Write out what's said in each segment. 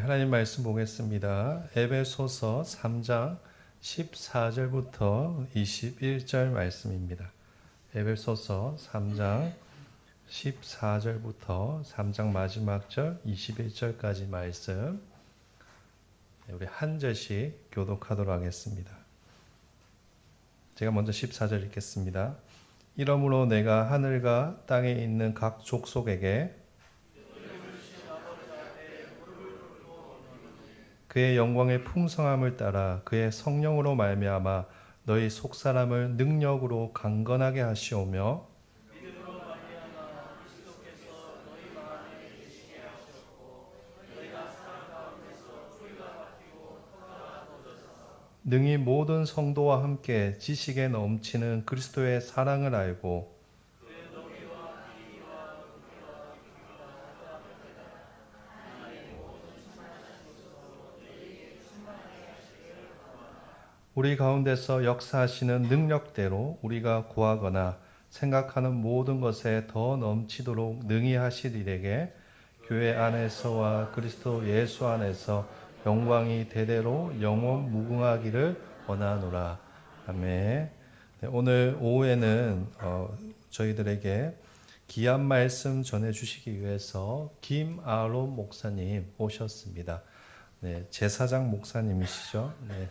하나님 말씀 보겠습니다. 에베소서 3장 14절부터 21절 말씀입니다. 에베소서 3장 14절부터 3장 마지막 절 21절까지 말씀 우리 한 절씩 교독하도록 하겠습니다. 제가 먼저 14절 읽겠습니다. 이러므로 내가 하늘과 땅에 있는 각 족속에게 그의 영광의 풍성함을 따라 그의 성령으로 말미암아 너희 속사람을 능력으로 강건하게 하시오며 능히 모든 성도와 함께 지식에 넘치는 그리스도의 사랑을 알고 우리 가운데서 역사하시는 능력대로 우리가 구하거나 생각하는 모든 것에 더 넘치도록 능히 하실 이에게 교회 안에서와 그리스도 예수 안에서 영광이 대대로 영원 무궁하기를 원하노라. 아멘. 네, 오늘 오후에는 저희들에게 귀한 말씀 전해주시기 위해서 김아론 목사님 오셨습니다. 네, 제사장 목사님이시죠. 네.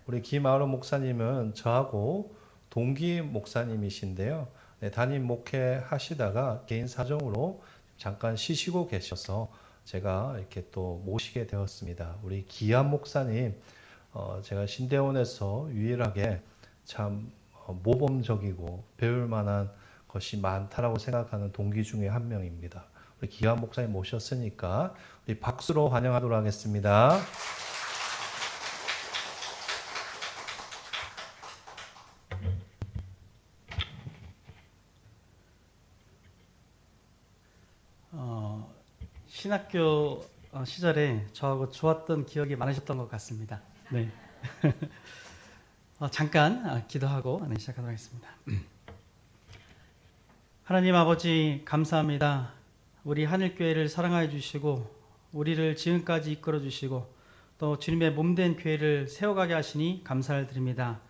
우리 김아론 목사님은 저하고 동기 목사님이신데요. 네, 담임 목회하시다가 개인 사정으로 잠깐 쉬시고 계셔서 제가 이렇게 또 모시게 되었습니다. 우리 기한 목사님, 제가 신대원에서 유일하게 참 모범적이고 배울 만한 것이 많다라고 생각하는 동기 중에 한 명입니다. 우리 기한 목사님 모셨으니까 우리 박수로 환영하도록 하겠습니다. 신학교 시절에 저하고 좋았던 기억이 많으셨던 것 같습니다. 네. 잠깐 기도하고 시작하도록 하겠습니다. 하나님 아버지 감사합니다. 우리 하늘교회를 사랑하여 주시고 우리를 지금까지 이끌어 주시고 또 주님의 몸된 교회를 세워가게 하시니 감사를 드립니다.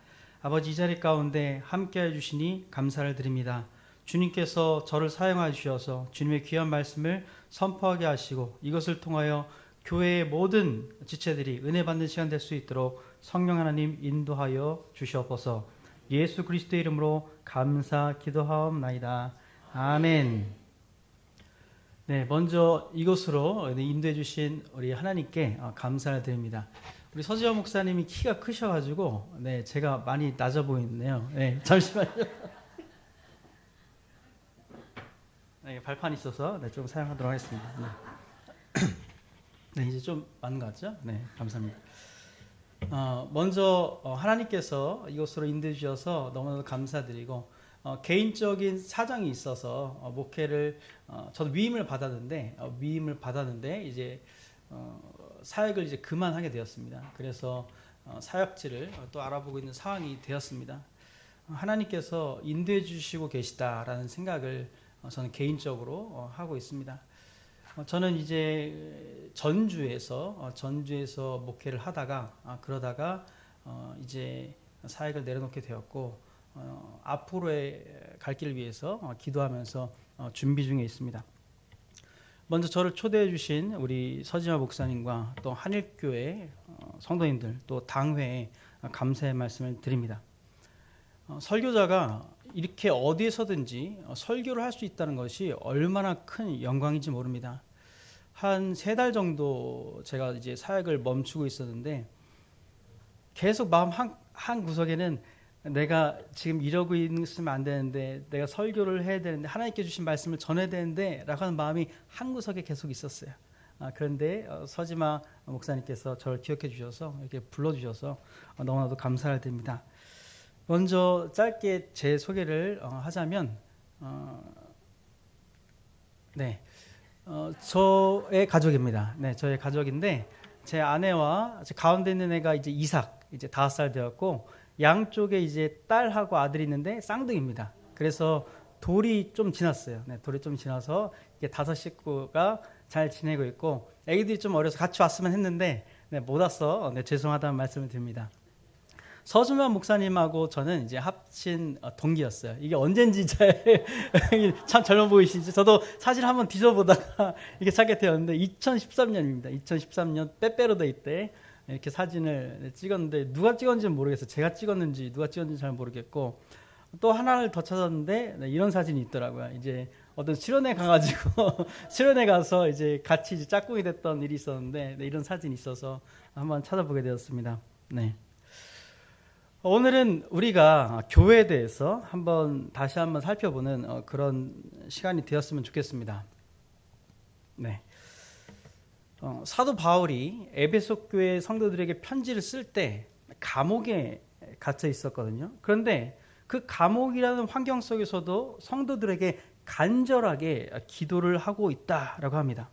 아버지 이 자리 가운데 함께해 주시니 감사를 드립니다. 주님께서 저를 사용하여 주셔서 주님의 귀한 말씀을 선포하게 하시고 이것을 통하여 교회의 모든 지체들이 은혜 받는 시간 될 수 있도록 성령 하나님 인도하여 주시옵소서. 예수 그리스도의 이름으로 감사 기도하옵나이다. 아멘. 네, 먼저 이곳으로 인도해 주신 우리 하나님께 감사를 드립니다. 우리 서지현 목사님이 키가 크셔가지고 네, 제가 많이 낮아 보이네요. 네, 잠시만요. 네, 발판이 있어서 좀 사용하도록 하겠습니다. 네. 네, 이제 좀 맞는 것 같죠? 네, 감사합니다. 먼저 하나님께서 이곳으로 인도해 주셔서 너무나도 감사드리고 개인적인 사정이 있어서 목회를 저도 위임을 받았는데 이제 사역을 이제 그만하게 되었습니다. 그래서 사역지를 또 알아보고 있는 상황이 되었습니다. 하나님께서 인도해 주시고 계시다라는 생각을 저는 개인적으로 하고 있습니다. 저는 이제 전주에서 목회를 하다가 그러다가 이제 사역을 내려놓게 되었고 앞으로의 갈 길을 위해서 기도하면서 준비 중에 있습니다. 먼저 저를 초대해 주신 우리 서지마 목사님과 또 한일교회 성도님들 또 당회에 감사의 말씀을 드립니다. 설교자가 이렇게 어디에서든지 설교를 할 수 있다는 것이 얼마나 큰 영광인지 모릅니다. 한 3달 정도 제가 이제 사역을 멈추고 있었는데 계속 마음 한 구석에는 내가 지금 이러고 있으면 안 되는데 내가 설교를 해야 되는데 하나님께 주신 말씀을 전해야 되는데 라고 하는 마음이 한 구석에 계속 있었어요. 그런데 서지마 목사님께서 저를 기억해 주셔서 이렇게 불러주셔서 너무나도 감사를 드립니다. 먼저 짧게 제 소개를 하자면 저의 가족입니다. 네, 저의 가족인데 제 아내와 제 가운데 있는 애가 이제 이삭 이제 5살 되었고 양쪽에 이제 딸하고 아들이 있는데 쌍둥이입니다. 그래서 돌이 좀 지났어요. 네, 돌이 좀 지나서 이게 5 식구가 잘 지내고 있고 애기들이 좀 어려서 같이 왔으면 했는데 못 왔어. 죄송하다는 말씀을 드립니다. 서준만 목사님하고 저는 이제 합친 동기였어요. 이게 언젠지 참 젊어 보이시죠? 저도 사진 한번 뒤져보다가 이게 찾게 되었는데 2013년입니다. 2013년 빼빼로데이 때 이렇게 사진을 찍었는데 누가 찍었는지는 모르겠어요. 제가 찍었는지 누가 찍었는지 잘 모르겠고 또 하나를 더 찾았는데 이런 사진이 있더라고요. 이제 어떤 수련회 가가지고 수련회 가서 이제 같이 이제 짝꿍이 됐던 일이 있었는데 이런 사진이 있어서 한번 찾아보게 되었습니다. 네. 오늘은 우리가 교회에 대해서 다시 한번 살펴보는 그런 시간이 되었으면 좋겠습니다. 네. 사도 바울이 에베소 교회 성도들에게 편지를 쓸 때 감옥에 갇혀 있었거든요. 그런데 그 감옥이라는 환경 속에서도 성도들에게 간절하게 기도를 하고 있다라고 합니다.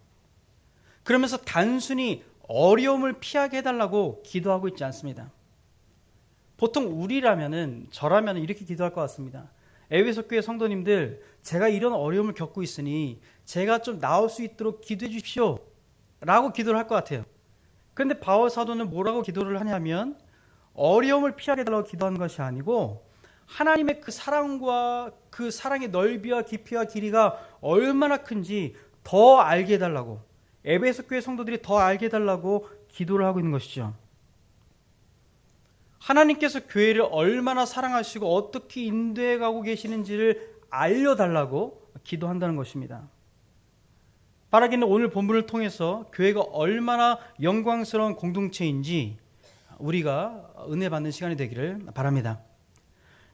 그러면서 단순히 어려움을 피하게 해달라고 기도하고 있지 않습니다. 보통 저라면 이렇게 기도할 것 같습니다. 에베소 교회 성도님들, 제가 이런 어려움을 겪고 있으니 제가 좀 나을 수 있도록 기도해 주십시오 라고 기도를 할 것 같아요. 그런데 바울 사도는 뭐라고 기도를 하냐면 어려움을 피하게 해달라고 기도하는 것이 아니고 하나님의 그 사랑과 그 사랑의 넓이와 깊이와 길이가 얼마나 큰지 더 알게 해달라고, 에베소 교회 성도들이 더 알게 해달라고 기도를 하고 있는 것이죠. 하나님께서 교회를 얼마나 사랑하시고 어떻게 인도해 가고 계시는지를 알려달라고 기도한다는 것입니다. 바라기는 오늘 본문을 통해서 교회가 얼마나 영광스러운 공동체인지 우리가 은혜 받는 시간이 되기를 바랍니다.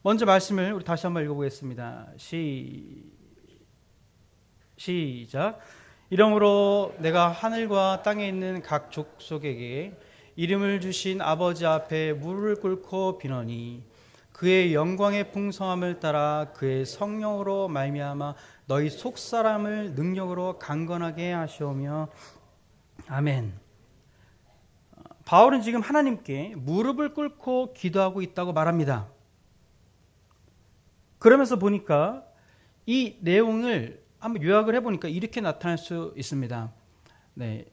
먼저 말씀을 우리 다시 한번 읽어보겠습니다. 시작. 이러므로 내가 하늘과 땅에 있는 각 족속에게 이름을 주신 아버지 앞에 무릎을 꿇고 비노니 그의 영광의 풍성함을 따라 그의 성령으로 말미암아 너희 속사람을 능력으로 강건하게 하시오며 아멘. 바울은 지금 하나님께 무릎을 꿇고 기도하고 있다고 말합니다. 그러면서 보니까 이 내용을 한번 요약을 해보니까 이렇게 나타날 수 있습니다. 네,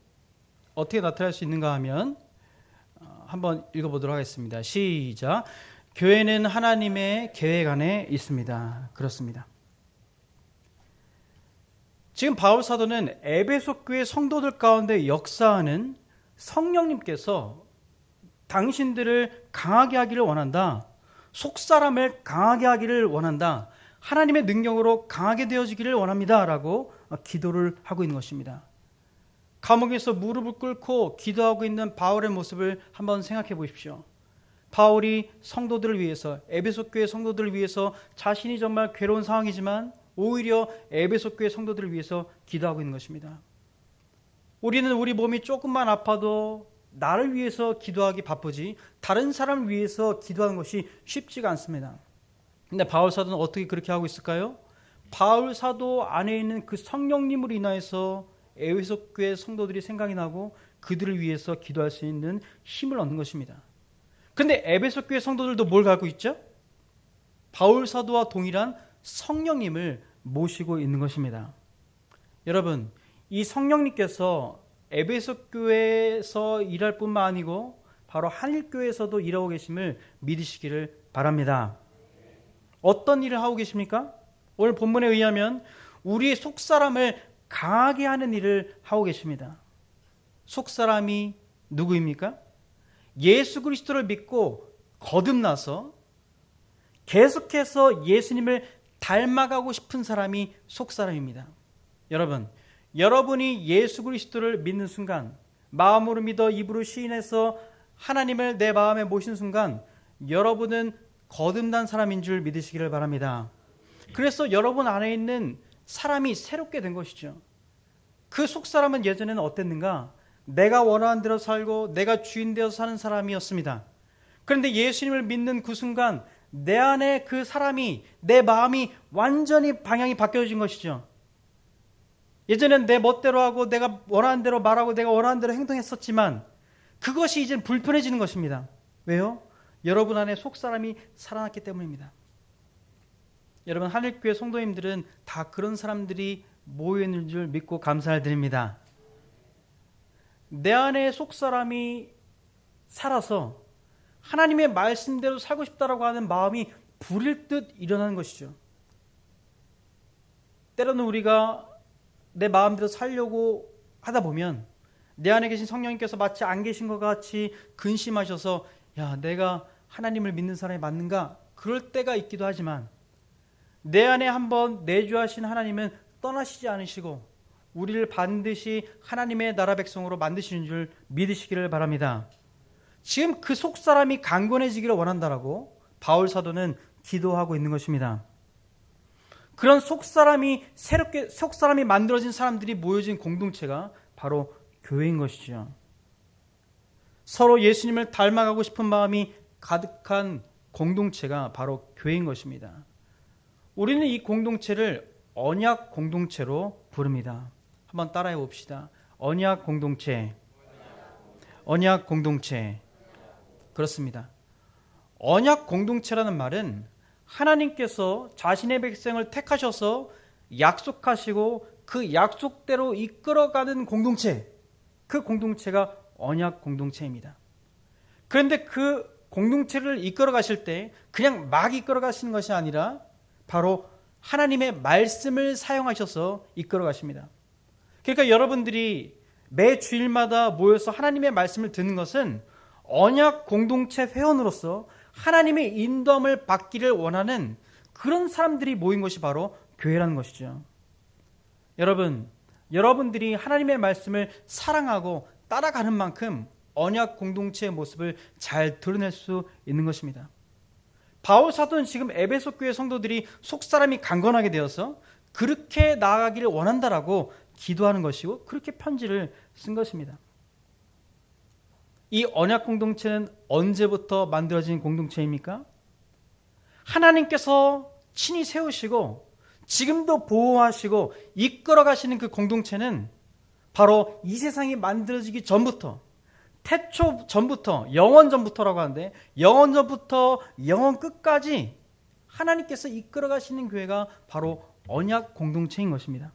어떻게 나타날 수 있는가 하면 한번 읽어보도록 하겠습니다. 시작. 교회는 하나님의 계획 안에 있습니다. 그렇습니다. 지금 바울 사도는 에베소 교회 성도들 가운데 역사하는 성령님께서 당신들을 강하게 하기를 원한다. 속사람을 강하게 하기를 원한다. 하나님의 능력으로 강하게 되어지기를 원합니다. 라고 기도를 하고 있는 것입니다. 감옥에서 무릎을 꿇고 기도하고 있는 바울의 모습을 한번 생각해 보십시오. 바울이 성도들을 위해서, 에베소 교회 성도들을 위해서 자신이 정말 괴로운 상황이지만 오히려 에베소 교회 성도들을 위해서 기도하고 있는 것입니다. 우리는 우리 몸이 조금만 아파도 나를 위해서 기도하기 바쁘지 다른 사람을 위해서 기도하는 것이 쉽지가 않습니다. 근데 바울 사도는 어떻게 그렇게 하고 있을까요? 바울 사도 안에 있는 그 성령님으로 인하여서 에베소 교회 성도들이 생각이 나고 그들을 위해서 기도할 수 있는 힘을 얻는 것입니다. 그런데 에베소 교회 성도들도 뭘 갖고 있죠? 바울 사도와 동일한 성령님을 모시고 있는 것입니다. 여러분, 이 성령님께서 에베소 교회에서 일할 뿐만 아니고 바로 한일교회에서도 일하고 계심을 믿으시기를 바랍니다. 어떤 일을 하고 계십니까? 오늘 본문에 의하면 우리의 속사람을 강하게 하는 일을 하고 계십니다. 속사람이 누구입니까? 예수 그리스도를 믿고 거듭나서 계속해서 예수님을 닮아가고 싶은 사람이 속사람입니다. 여러분, 여러분이 예수 그리스도를 믿는 순간, 마음으로 믿어 입으로 시인해서 하나님을 내 마음에 모신 순간 여러분은 거듭난 사람인 줄 믿으시기를 바랍니다. 그래서 여러분 안에 있는 사람이 새롭게 된 것이죠. 그 속사람은 예전에는 어땠는가? 내가 원하는 대로 살고 내가 주인 되어서 사는 사람이었습니다. 그런데 예수님을 믿는 그 순간 내 안에 그 사람이, 내 마음이 완전히 방향이 바뀌어진 것이죠. 예전엔 내 멋대로 하고 내가 원하는 대로 말하고 내가 원하는 대로 행동했었지만 그것이 이제 불편해지는 것입니다. 왜요? 여러분 안에 속사람이 살아났기 때문입니다. 여러분, 하늘교회 성도님들은 다 그런 사람들이 모여있는 줄 믿고 감사를 드립니다. 내 안에 속사람이 살아서 하나님의 말씀대로 살고 싶다라고 하는 마음이 불일 듯 일어나는 것이죠. 때로는 우리가 내 마음대로 살려고 하다 보면 내 안에 계신 성령님께서 마치 안 계신 것 같이 근심하셔서 야, 내가 하나님을 믿는 사람이 맞는가? 그럴 때가 있기도 하지만 내 안에 한번 내주하신 하나님은 떠나시지 않으시고 우리를 반드시 하나님의 나라 백성으로 만드시는 줄 믿으시기를 바랍니다. 지금 그 속사람이 강건해지기를 원한다라고 바울 사도는 기도하고 있는 것입니다. 그런 속사람이 만들어진 사람들이 모여진 공동체가 바로 교회인 것이죠. 서로 예수님을 닮아가고 싶은 마음이 가득한 공동체가 바로 교회인 것입니다. 우리는 이 공동체를 언약 공동체로 부릅니다. 한번 따라해 봅시다. 언약 공동체. 언약 공동체. 그렇습니다. 언약 공동체라는 말은 하나님께서 자신의 백성을 택하셔서 약속하시고 그 약속대로 이끌어가는 공동체, 그 공동체가 언약 공동체입니다. 그런데 그 공동체를 이끌어 가실 때 그냥 막 이끌어 가시는 것이 아니라 바로 하나님의 말씀을 사용하셔서 이끌어 가십니다. 그러니까 여러분들이 매 주일마다 모여서 하나님의 말씀을 듣는 것은 언약 공동체 회원으로서 하나님의 인도함을 받기를 원하는 그런 사람들이 모인 것이 바로 교회라는 것이죠. 여러분들이 하나님의 말씀을 사랑하고 따라가는 만큼 언약 공동체의 모습을 잘 드러낼 수 있는 것입니다. 바울 사도는 지금 에베소 교회 성도들이 속사람이 강건하게 되어서 그렇게 나아가기를 원한다라고 기도하는 것이고 그렇게 편지를 쓴 것입니다. 이 언약 공동체는 언제부터 만들어진 공동체입니까? 하나님께서 친히 세우시고 지금도 보호하시고 이끌어 가시는 그 공동체는 바로 이 세상이 만들어지기 전부터, 태초 전부터, 영원 전부터라고 하는데 영원 전부터 영원 끝까지 하나님께서 이끌어 가시는 교회가 바로 언약 공동체인 것입니다.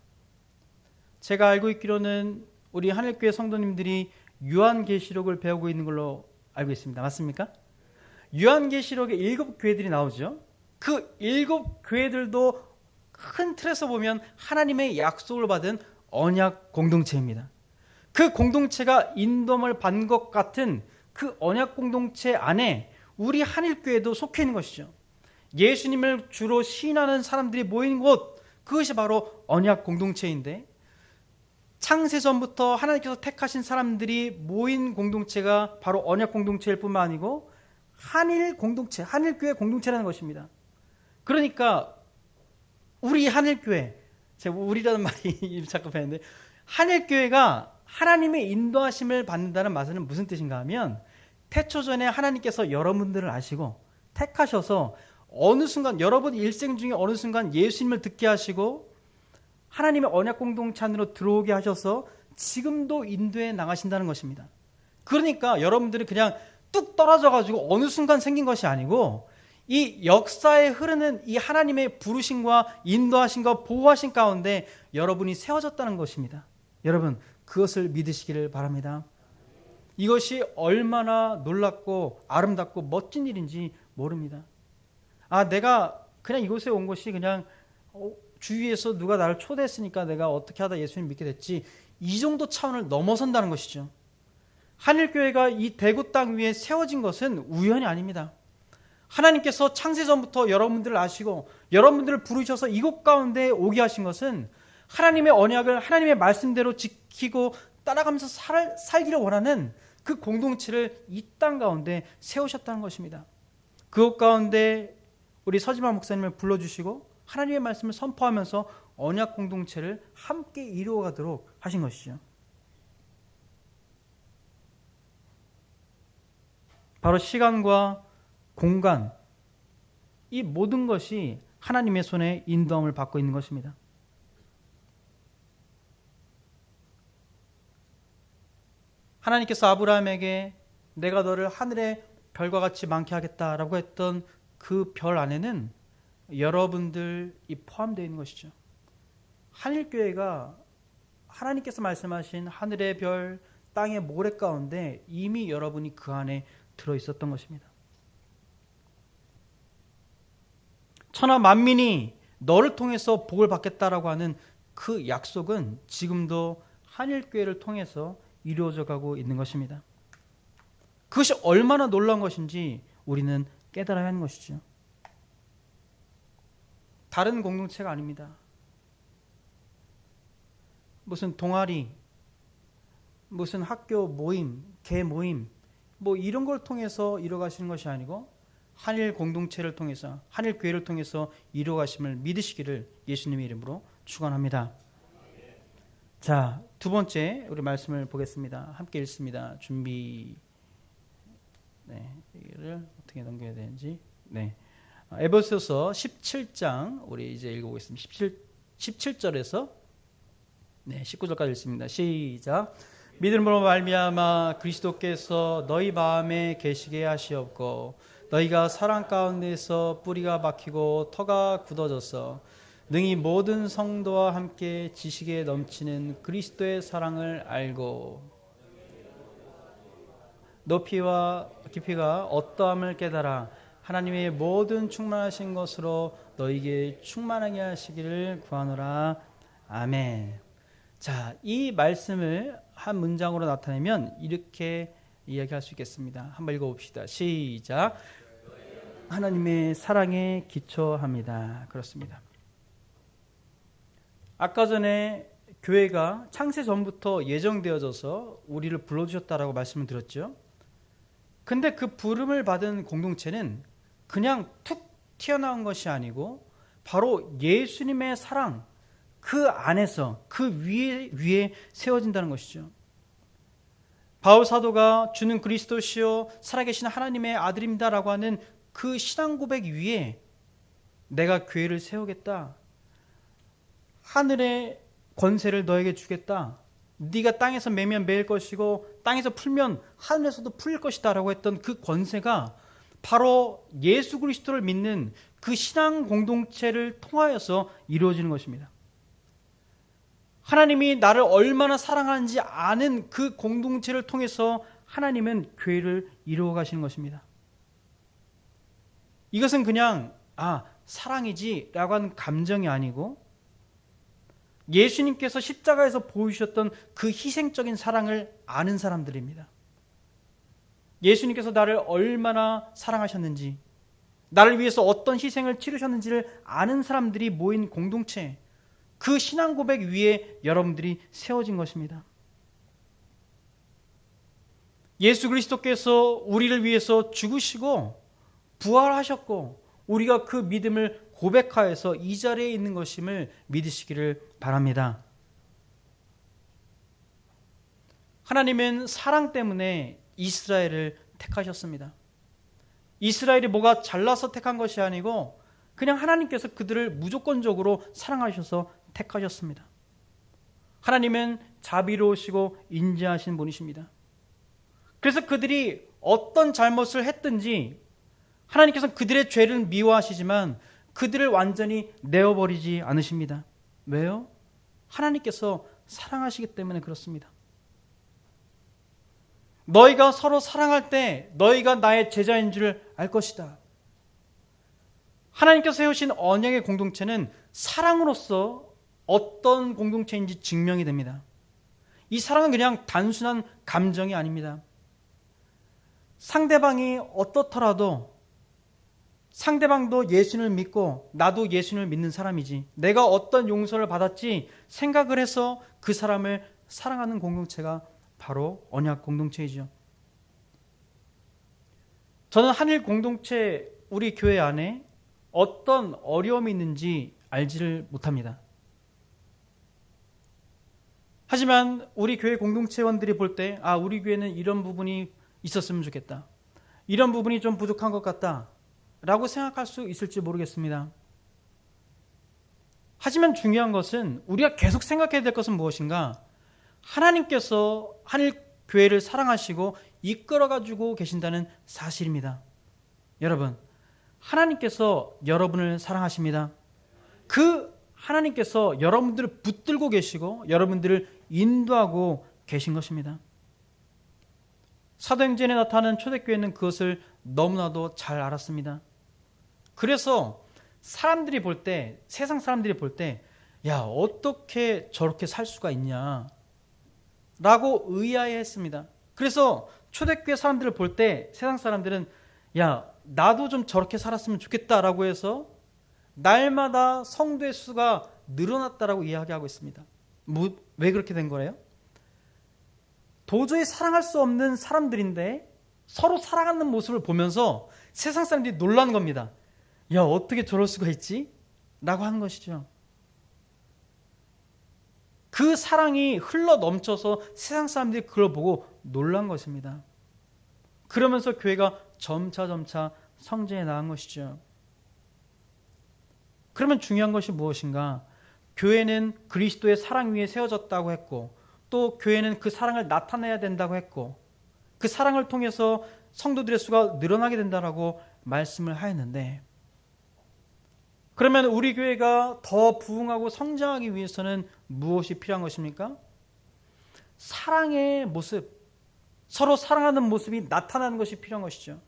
제가 알고 있기로는 우리 하늘교회 성도님들이 요한계시록을 배우고 있는 걸로 알고 있습니다. 맞습니까? 요한계시록에 7교회들이 나오죠. 그 7교회들도 큰 틀에서 보면 하나님의 약속을 받은 언약 공동체입니다. 그 공동체가 인도함을 받은 것 같은 그 언약 공동체 안에 우리 하늘교회도 속해 있는 것이죠. 예수님을 주로 시인하는 사람들이 모이는 곳, 그것이 바로 언약 공동체인데 창세전부터 하나님께서 택하신 사람들이 모인 공동체가 바로 언약 공동체일 뿐만 아니고 한일 공동체, 한일교회 공동체라는 것입니다. 그러니까 우리 한일교회, 제가 우리라는 말이 자꾸 배는데 한일교회가 하나님의 인도하심을 받는다는 말은 무슨 뜻인가 하면 태초전에 하나님께서 여러분들을 아시고 택하셔서 어느 순간 여러분 일생 중에 어느 순간 예수님을 듣게 하시고 하나님의 언약 공동체 안으로 들어오게 하셔서 지금도 인도해 나가신다는 것입니다. 그러니까 여러분들이 그냥 뚝 떨어져 가지고 어느 순간 생긴 것이 아니고 이 역사에 흐르는 이 하나님의 부르심과 인도하심과 보호하심 가운데 여러분이 세워졌다는 것입니다. 여러분 그것을 믿으시기를 바랍니다. 이것이 얼마나 놀랍고 아름답고 멋진 일인지 모릅니다. 내가 그냥 이곳에 온 것이 그냥 주위에서 누가 나를 초대했으니까 내가 어떻게 하다 예수님 믿게 됐지, 이 정도 차원을 넘어선다는 것이죠. 한일교회가 이 대구 땅 위에 세워진 것은 우연이 아닙니다. 하나님께서 창세전부터 여러분들을 아시고 여러분들을 부르셔서 이곳 가운데 오게 하신 것은 하나님의 언약을 하나님의 말씀대로 지키고 따라가면서 살기를 원하는 그 공동체를 이 땅 가운데 세우셨다는 것입니다. 그곳 가운데 우리 서지만 목사님을 불러주시고 하나님의 말씀을 선포하면서 언약 공동체를 함께 이루어가도록 하신 것이죠. 바로 시간과 공간, 이 모든 것이 하나님의 손에 인도함을 받고 있는 것입니다. 하나님께서 아브라함에게 내가 너를 하늘의 별과 같이 많게 하겠다라고 했던 그 별 안에는 여러분들이 포함되어 있는 것이죠. 한일교회가 하나님께서 말씀하신 하늘의 별, 땅의 모래 가운데 이미 여러분이 그 안에 들어 있었던 것입니다. 천하 만민이 너를 통해서 복을 받겠다라고 하는 그 약속은 지금도 한일교회를 통해서 이루어져 가고 있는 것입니다. 그것이 얼마나 놀라운 것인지 우리는 깨달아야 하는 것이죠. 다른 공동체가 아닙니다. 무슨 동아리, 무슨 학교 모임, 개 모임, 뭐 이런 걸 통해서 이루어가시는 것이 아니고 한일 공동체를 통해서, 한일 교회를 통해서 이루어가심을 믿으시기를 예수님의 이름으로 축원합니다. 자, 두 번째 우리 말씀을 보겠습니다. 함께 읽습니다. 준비. 네, 이거를 어떻게 넘겨야 되는지. 네, 에베소서 17장 우리 이제 읽어보겠습니다. 17절에서 네, 19절까지 읽습니다. 시작. 믿음으로 말미암아 그리스도께서 너희 마음에 계시게 하시옵고 너희가 사랑 가운데서 뿌리가 박히고 터가 굳어져서 능히 모든 성도와 함께 지식에 넘치는 그리스도의 사랑을 알고 높이와 깊이가 어떠함을 깨달아 하나님의 모든 충만하신 것으로 너희에게 충만하게 하시기를 구하노라. 아멘. 자, 이 말씀을 한 문장으로 나타내면 이렇게 이야기할 수 있겠습니다. 한번 읽어봅시다. 시작. 하나님의 사랑에 기초합니다. 그렇습니다. 아까 전에 교회가 창세 전부터 예정되어져서 우리를 불러주셨다라고 말씀을 드렸죠. 근데 그 부름을 받은 공동체는 그냥 툭 튀어나온 것이 아니고 바로 예수님의 사랑, 그 안에서 그 위에 세워진다는 것이죠. 바울 사도가 주는 그리스도시요 살아계신 하나님의 아들입니다라고 하는 그 신앙 고백 위에 내가 교회를 세우겠다. 하늘의 권세를 너에게 주겠다. 네가 땅에서 매면 매일 것이고 땅에서 풀면 하늘에서도 풀릴 것이다 라고 했던 그 권세가 바로 예수 그리스도를 믿는 그 신앙 공동체를 통하여서 이루어지는 것입니다. 하나님이 나를 얼마나 사랑하는지 아는 그 공동체를 통해서 하나님은 교회를 이루어 가시는 것입니다. 이것은 그냥 사랑이지 라고 하는 감정이 아니고 예수님께서 십자가에서 보여주셨던 그 희생적인 사랑을 아는 사람들입니다. 예수님께서 나를 얼마나 사랑하셨는지, 나를 위해서 어떤 희생을 치르셨는지를 아는 사람들이 모인 공동체, 그 신앙 고백 위에 여러분들이 세워진 것입니다. 예수 그리스도께서 우리를 위해서 죽으시고 부활하셨고 우리가 그 믿음을 고백하여서 이 자리에 있는 것임을 믿으시기를 바랍니다. 하나님은 사랑 때문에 이스라엘을 택하셨습니다. 이스라엘이 뭐가 잘나서 택한 것이 아니고 그냥 하나님께서 그들을 무조건적으로 사랑하셔서 택하셨습니다. 하나님은 자비로우시고 인자하신 분이십니다. 그래서 그들이 어떤 잘못을 했든지 하나님께서는 그들의 죄를 미워하시지만 그들을 완전히 내어버리지 않으십니다. 왜요? 하나님께서 사랑하시기 때문에 그렇습니다. 너희가 서로 사랑할 때 너희가 나의 제자인 줄 알 것이다. 하나님께서 세우신 언약의 공동체는 사랑으로서 어떤 공동체인지 증명이 됩니다. 이 사랑은 그냥 단순한 감정이 아닙니다. 상대방이 어떻더라도 상대방도 예수님을 믿고 나도 예수님을 믿는 사람이지 내가 어떤 용서를 받았지 생각을 해서 그 사람을 사랑하는 공동체가 바로 언약 공동체이죠. 저는 한일 공동체 우리 교회 안에 어떤 어려움이 있는지 알지를 못합니다. 하지만 우리 교회 공동체원들이 볼 때 우리 교회는 이런 부분이 있었으면 좋겠다. 이런 부분이 좀 부족한 것 같다. 라고 생각할 수 있을지 모르겠습니다. 하지만 중요한 것은 우리가 계속 생각해야 될 것은 무엇인가? 하나님께서 한일 교회를 사랑하시고 이끌어가지고 계신다는 사실입니다. 여러분, 하나님께서 여러분을 사랑하십니다. 그 하나님께서 여러분들을 붙들고 계시고 여러분들을 인도하고 계신 것입니다. 사도행전에 나타나는 초대교회는 그것을 너무나도 잘 알았습니다. 그래서 사람들이 볼 때, 세상 사람들이 볼 때, 야, 어떻게 저렇게 살 수가 있냐 라고 의아해했습니다. 그래서 초대교회 사람들을 볼 때 세상 사람들은 야, 나도 좀 저렇게 살았으면 좋겠다라고 해서 날마다 성도의 수가 늘어났다라고 이야기하고 있습니다. 왜 그렇게 된 거예요? 도저히 사랑할 수 없는 사람들인데 서로 사랑하는 모습을 보면서 세상 사람들이 놀라는 겁니다. 야, 어떻게 저럴 수가 있지? 라고 하는 것이죠. 그 사랑이 흘러 넘쳐서 세상 사람들이 그걸 보고 놀란 것입니다. 그러면서 교회가 점차 성장해 나간 것이죠. 그러면 중요한 것이 무엇인가? 교회는 그리스도의 사랑 위에 세워졌다고 했고, 또 교회는 그 사랑을 나타내야 된다고 했고, 그 사랑을 통해서 성도들의 수가 늘어나게 된다라고 말씀을 하였는데, 그러면 우리 교회가 더 부흥하고 성장하기 위해서는 무엇이 필요한 것입니까? 사랑의 모습, 서로 사랑하는 모습이 나타나는 것이 필요한 것이죠.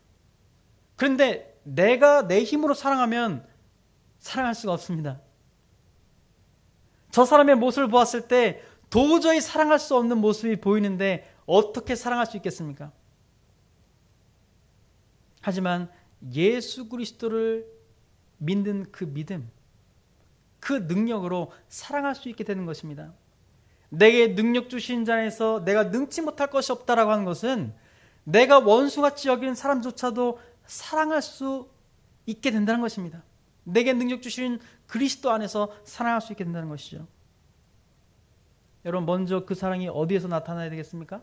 그런데 내가 내 힘으로 사랑하면 사랑할 수가 없습니다. 저 사람의 모습을 보았을 때 도저히 사랑할 수 없는 모습이 보이는데 어떻게 사랑할 수 있겠습니까? 하지만 예수 그리스도를 믿는 그 믿음, 그 능력으로 사랑할 수 있게 되는 것입니다. 내게 능력 주신 자에서 내가 능치 못할 것이 없다라고 하는 것은 내가 원수같이 여기는 사람조차도 사랑할 수 있게 된다는 것입니다. 내게 능력 주신 그리스도 안에서 사랑할 수 있게 된다는 것이죠. 여러분, 먼저 그 사랑이 어디에서 나타나야 되겠습니까?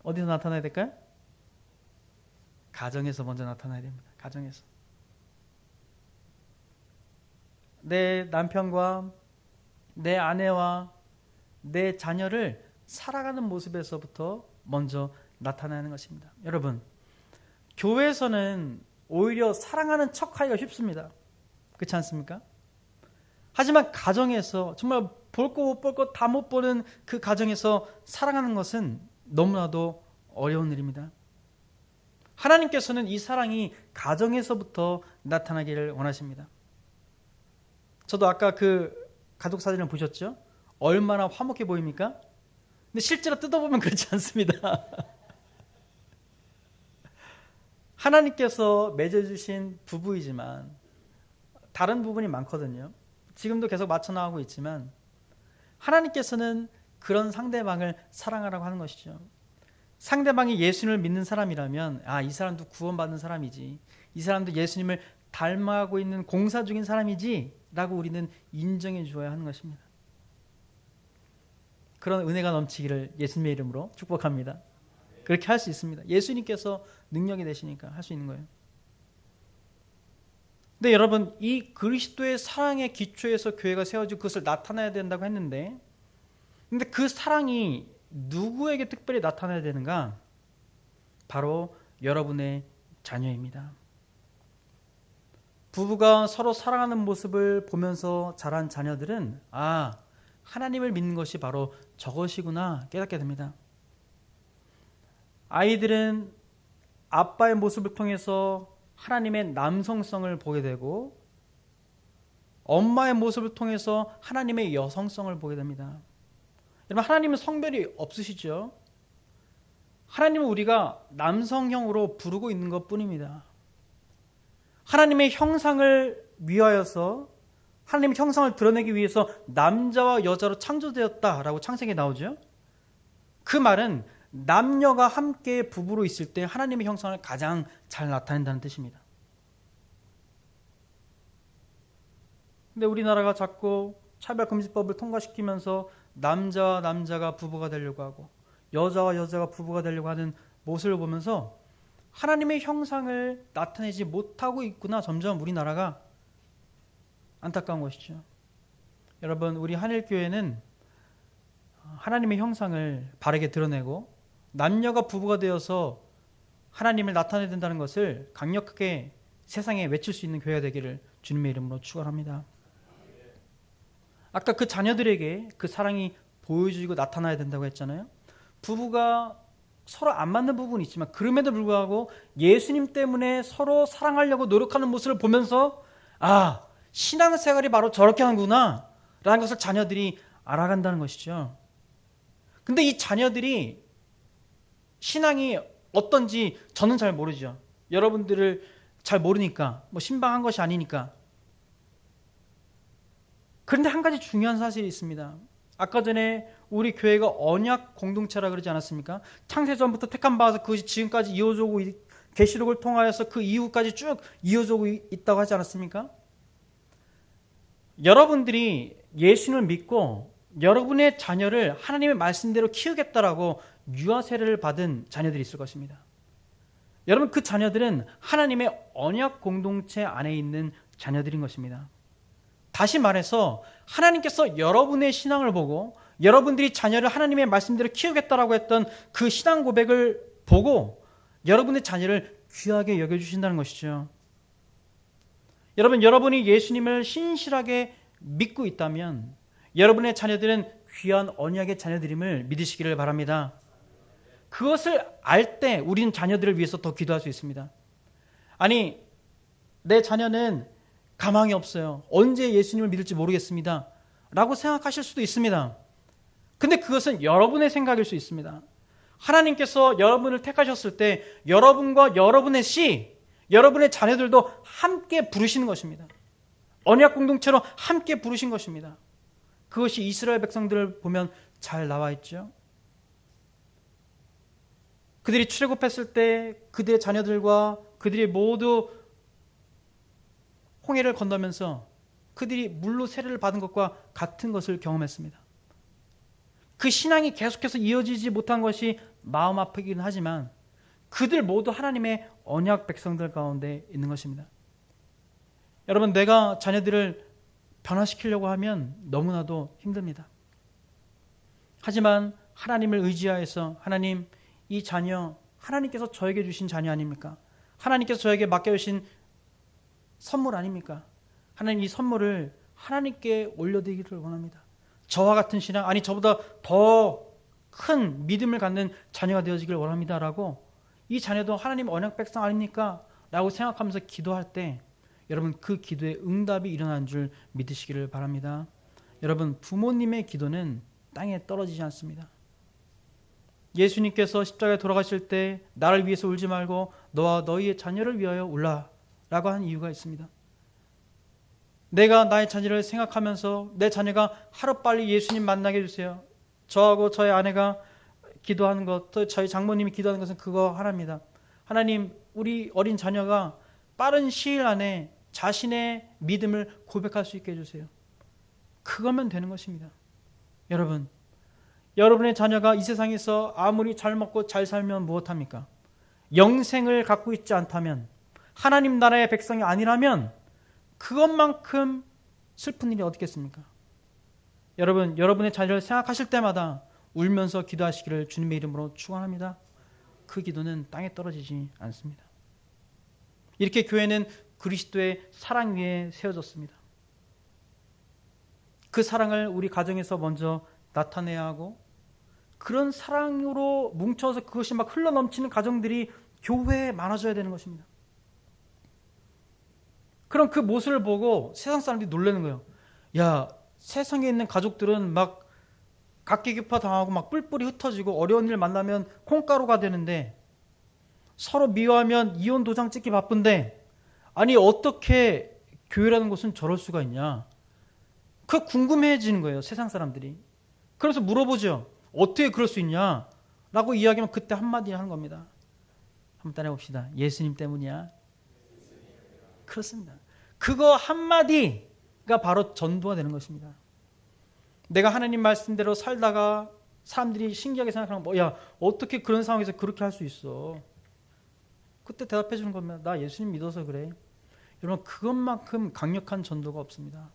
어디서 나타나야 될까요? 가정에서 먼저 나타나야 됩니다. 가정에서. 내 남편과 내 아내와 내 자녀를 살아가는 모습에서부터 먼저 나타나는 것입니다. 여러분, 교회에서는 오히려 사랑하는 척하기가 쉽습니다. 그렇지 않습니까? 하지만 가정에서 정말 볼 거 못 볼 거 다 못 보는 그 가정에서 사랑하는 것은 너무나도 어려운 일입니다. 하나님께서는 이 사랑이 가정에서부터 나타나기를 원하십니다. 저도 아까 그 가족 사진을 보셨죠? 얼마나 화목해 보입니까? 근데 실제로 뜯어보면 그렇지 않습니다. 하나님께서 맺어주신 부부이지만 다른 부분이 많거든요. 지금도 계속 맞춰 나가고 있지만 하나님께서는 그런 상대방을 사랑하라고 하는 것이죠. 상대방이 예수님을 믿는 사람이라면 이 사람도 구원받는 사람이지, 이 사람도 예수님을 닮아가고 있는 공사 중인 사람이지 라고 우리는 인정해 주어야 하는 것입니다. 그런 은혜가 넘치기를 예수님의 이름으로 축복합니다. 그렇게 할 수 있습니다. 예수님께서 능력이 되시니까 할 수 있는 거예요. 근데 여러분, 이 그리스도의 사랑의 기초에서 교회가 세워지고 그것을 나타내야 된다고 했는데, 근데 그 사랑이 누구에게 특별히 나타나야 되는가? 바로 여러분의 자녀입니다. 부부가 서로 사랑하는 모습을 보면서 자란 자녀들은 하나님을 믿는 것이 바로 저것이구나 깨닫게 됩니다. 아이들은 아빠의 모습을 통해서 하나님의 남성성을 보게 되고 엄마의 모습을 통해서 하나님의 여성성을 보게 됩니다. 여러분, 하나님은 성별이 없으시죠? 하나님은 우리가 남성형으로 부르고 있는 것 뿐입니다. 하나님의 형상을 위하여서, 하나님의 형상을 드러내기 위해서 남자와 여자로 창조되었다라고 창세기에 나오죠. 그 말은 남녀가 함께 부부로 있을 때 하나님의 형상을 가장 잘 나타낸다는 뜻입니다. 근데 우리나라가 자꾸 차별금지법을 통과시키면서 남자와 남자가 부부가 되려고 하고 여자와 여자가 부부가 되려고 하는 모습을 보면서 하나님의 형상을 나타내지 못하고 있구나, 점점 우리나라가. 안타까운 것이죠. 여러분, 우리 한일교회는 하나님의 형상을 바르게 드러내고 남녀가 부부가 되어서 하나님을 나타내야 된다는 것을 강력하게 세상에 외칠 수 있는 교회가 되기를 주님의 이름으로 축원합니다. 아까 그 자녀들에게 그 사랑이 보여지고 나타나야 된다고 했잖아요. 부부가 서로 안 맞는 부분이 있지만 그럼에도 불구하고 예수님 때문에 서로 사랑하려고 노력하는 모습을 보면서 신앙생활이 바로 저렇게 하는구나 라는 것을 자녀들이 알아간다는 것이죠. 근데 이 자녀들이 신앙이 어떤지 저는 잘 모르죠. 여러분들을 잘 모르니까, 신방한 것이 아니니까. 그런데 한 가지 중요한 사실이 있습니다. 아까 전에 우리 교회가 언약 공동체라 그러지 않았습니까? 창세전부터 택한 바에서 그것이 지금까지 이어져 오고 계시록을 통하여서 그 이후까지 쭉 이어져 오고 있다고 하지 않았습니까? 여러분들이 예수님을 믿고 여러분의 자녀를 하나님의 말씀대로 키우겠다라고 유아 세례를 받은 자녀들이 있을 것입니다. 여러분, 그 자녀들은 하나님의 언약 공동체 안에 있는 자녀들인 것입니다. 다시 말해서 하나님께서 여러분의 신앙을 보고 여러분들이 자녀를 하나님의 말씀대로 키우겠다라고 했던 그 신앙 고백을 보고 여러분의 자녀를 귀하게 여겨주신다는 것이죠. 여러분, 여러분이 예수님을 신실하게 믿고 있다면 여러분의 자녀들은 귀한 언약의 자녀들임을 믿으시기를 바랍니다. 그것을 알 때 우리는 자녀들을 위해서 더 기도할 수 있습니다. 아니, 내 자녀는 가망이 없어요. 언제 예수님을 믿을지 모르겠습니다. 라고 생각하실 수도 있습니다. 근데 그것은 여러분의 생각일 수 있습니다. 하나님께서 여러분을 택하셨을 때 여러분과 여러분의 여러분의 자녀들도 함께 부르시는 것입니다. 언약 공동체로 함께 부르신 것입니다. 그것이 이스라엘 백성들을 보면 잘 나와 있죠. 그들이 출애굽했을 때 그들의 자녀들과 그들이 모두 홍해를 건너면서 그들이 물로 세례를 받은 것과 같은 것을 경험했습니다. 그 신앙이 계속해서 이어지지 못한 것이 마음 아프긴 하지만 그들 모두 하나님의 언약 백성들 가운데 있는 것입니다. 여러분, 내가 자녀들을 변화시키려고 하면 너무나도 힘듭니다. 하지만 하나님을 의지하여서 하나님, 이 자녀 하나님께서 저에게 주신 자녀 아닙니까? 하나님께서 저에게 맡겨주신 선물 아닙니까? 하나님, 이 선물을 하나님께 올려드리기를 원합니다. 저와 같은 신앙, 아니 저보다 더 큰 믿음을 갖는 자녀가 되어지길 원합니다라고, 이 자녀도 하나님 언약 백성 아닙니까? 라고 생각하면서 기도할 때 여러분, 그 기도에 응답이 일어난 줄 믿으시기를 바랍니다. 여러분, 부모님의 기도는 땅에 떨어지지 않습니다. 예수님께서 십자가에 돌아가실 때 나를 위해서 울지 말고 너와 너희의 자녀를 위하여 울라 라고 한 이유가 있습니다. 내가 나의 자녀를 생각하면서 내 자녀가 하루빨리 예수님 만나게 해주세요. 저하고 저의 아내가 기도하는 것, 또 저희 장모님이 기도하는 것은 그거 하나입니다. 하나님, 우리 어린 자녀가 빠른 시일 안에 자신의 믿음을 고백할 수 있게 해주세요. 그거면 되는 것입니다. 여러분, 여러분의 자녀가 이 세상에서 아무리 잘 먹고 잘 살면 무엇합니까? 영생을 갖고 있지 않다면, 하나님 나라의 백성이 아니라면 그것만큼 슬픈 일이 어디 있겠습니까? 여러분, 여러분의 자녀를 생각하실 때마다 울면서 기도하시기를 주님의 이름으로 축원합니다. 그 기도는 땅에 떨어지지 않습니다. 이렇게 교회는 그리스도의 사랑 위에 세워졌습니다. 그 사랑을 우리 가정에서 먼저 나타내야 하고, 그런 사랑으로 뭉쳐서 그것이 막 흘러넘치는 가정들이 교회에 많아져야 되는 것입니다. 그럼 그 모습을 보고 세상 사람들이 놀라는 거예요. 야, 세상에 있는 가족들은 막 각계격파 당하고 막 뿔뿔이 흩어지고 어려운 일 만나면 콩가루가 되는데, 서로 미워하면 이혼 도장 찍기 바쁜데, 아니 어떻게 교회라는 곳은 저럴 수가 있냐? 그 궁금해지는 거예요, 세상 사람들이. 그래서 물어보죠. 어떻게 그럴 수 있냐? 라고 이야기하면 그때 한마디 하는 겁니다. 한번 따라해 봅시다. 예수님 때문이야. 그렇습니다. 그거 한마디가 바로 전도가 되는 것입니다. 내가 하나님 말씀대로 살다가 사람들이 신기하게 생각하는 거, 야, 어떻게 그런 상황에서 그렇게 할 수 있어? 그때 대답해 주는 겁니다. 나 예수님 믿어서 그래. 여러분, 그것만큼 강력한 전도가 없습니다.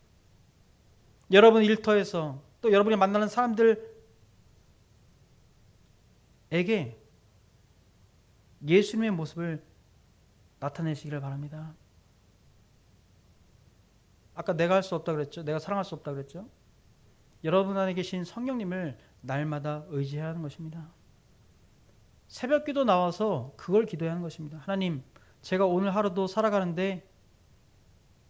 여러분 일터에서 또 여러분이 만나는 사람들에게 예수님의 모습을 나타내시기를 바랍니다. 아까 내가 할 수 없다 그랬죠? 내가 사랑할 수 없다 그랬죠? 여러분 안에 계신 성령님을 날마다 의지해야 하는 것입니다. 새벽 기도 나와서 그걸 기도해야 하는 것입니다. 하나님, 제가 오늘 하루도 살아가는데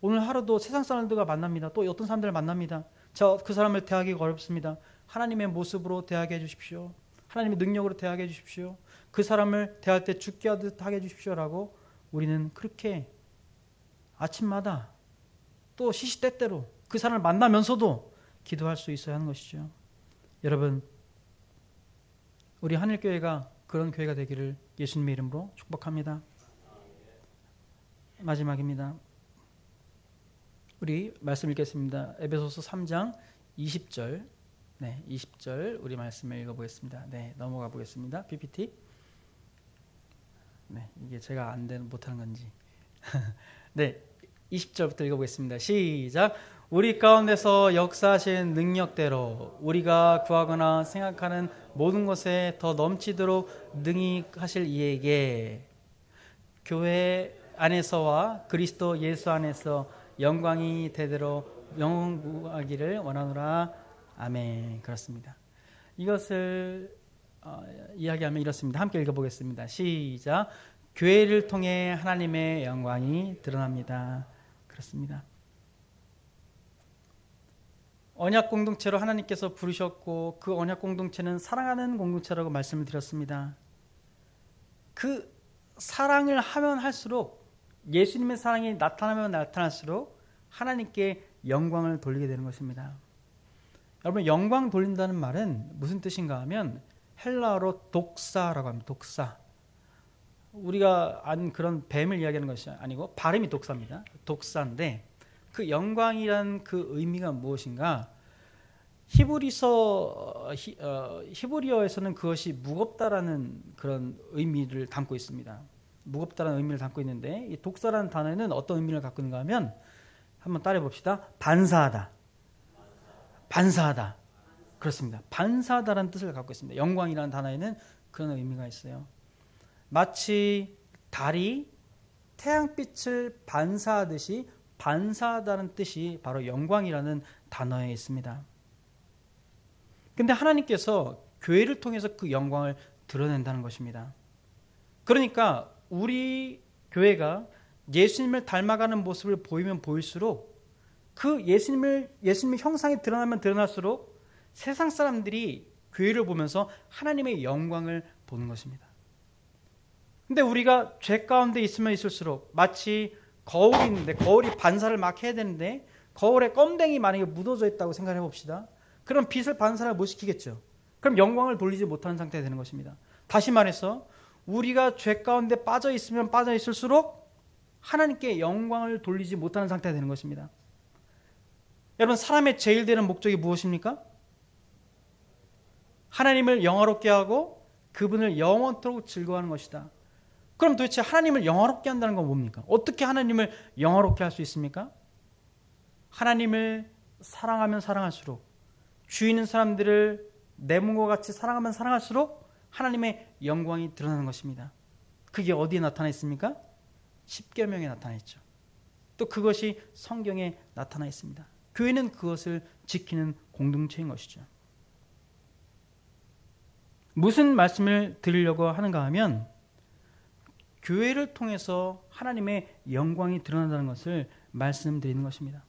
오늘 하루도 세상 사람들과 만납니다. 또 어떤 사람들을 만납니다. 저 그 사람을 대하기가 어렵습니다. 하나님의 모습으로 대하게 해주십시오. 하나님의 능력으로 대하게 해주십시오. 그 사람을 대할 때 죽게 하듯 하게 해주십시오라고 우리는 그렇게 아침마다 또 시시때때로 그 사람을 만나면서도 기도할 수 있어야 하는 것이죠. 여러분, 우리 하늘교회가 그런 교회가 되기를 예수님의 이름으로 축복합니다. 마지막입니다. 우리 말씀 읽겠습니다. 에베소서 3장 20절. 네, 20절 우리 말씀을 읽어보겠습니다. 네, 넘어가 보겠습니다. PPT. 네, 이게 제가 못하는 건지. 네, 20절부터 읽어보겠습니다. 시작. 우리 가운데서 역사하신 능력대로 우리가 구하거나 생각하는 모든 것에 더 넘치도록 능히 하실 이에게 교회 안에서와 그리스도 예수 안에서 영광이 대대로 영원하기를 원하노라. 아멘. 그렇습니다. 이것을 이야기하면 이렇습니다. 함께 읽어보겠습니다. 시작. 교회를 통해 하나님의 영광이 드러납니다. 그렇습니다. 언약 공동체로 하나님께서 부르셨고 그 언약 공동체는 사랑하는 공동체라고 말씀을 드렸습니다. 그 사랑을 하면 할수록 예수님의 사랑이 나타나면 나타날수록 하나님께 영광을 돌리게 되는 것입니다. 여러분, 영광 돌린다는 말은 무슨 뜻인가 하면 헬라어로 독사라고 합니다. 독사. 우리가 아는 그런 뱀을 이야기하는 것이 아니고 발음이 독사입니다. 독사인데 그 영광이란 그 의미가 무엇인가? 히브리어에서는 그것이 무겁다라는 그런 의미를 담고 있습니다. 무겁다라는 의미를 담고 있는데 이 독사라는 단어에는 어떤 의미를 갖고 있는가 하면 한번 따라해 봅시다. 반사하다. 반사하다. 그렇습니다. 반사하다라는 뜻을 갖고 있습니다. 영광이라는 단어에는 그런 의미가 있어요. 마치 달이 태양빛을 반사하듯이 반사하다는 뜻이 바로 영광이라는 단어에 있습니다. 근데 하나님께서 교회를 통해서 그 영광을 드러낸다는 것입니다. 그러니까 우리 교회가 예수님을 닮아가는 모습을 보이면 보일수록 그 예수님의 형상이 드러나면 드러날수록 세상 사람들이 교회를 보면서 하나님의 영광을 보는 것입니다. 근데 우리가 죄 가운데 있으면 있을수록 마치 거울이 있는데 거울이 반사를 막 해야 되는데 거울에 껌댕이 만약에 묻어져 있다고 생각해 봅시다. 그럼 빛을 반사를 못 시키겠죠. 그럼 영광을 돌리지 못하는 상태가 되는 것입니다. 다시 말해서 우리가 죄 가운데 빠져 있으면 빠져 있을수록 하나님께 영광을 돌리지 못하는 상태가 되는 것입니다. 여러분, 사람의 제일 되는 목적이 무엇입니까? 하나님을 영화롭게 하고 그분을 영원토록 즐거워하는 것이다. 그럼 도대체 하나님을 영화롭게 한다는 건 뭡니까? 어떻게 하나님을 영화롭게 할 수 있습니까? 하나님을 사랑하면 사랑할수록, 주위 있는 사람들을 내 몸과 같이 사랑하면 사랑할수록 하나님의 영광이 드러나는 것입니다. 그게 어디에 나타나 있습니까? 십계명에 나타나 있죠. 또 그것이 성경에 나타나 있습니다. 교회는 그것을 지키는 공동체인 것이죠. 무슨 말씀을 드리려고 하는가 하면 교회를 통해서 하나님의 영광이 드러난다는 것을 말씀드리는 것입니다.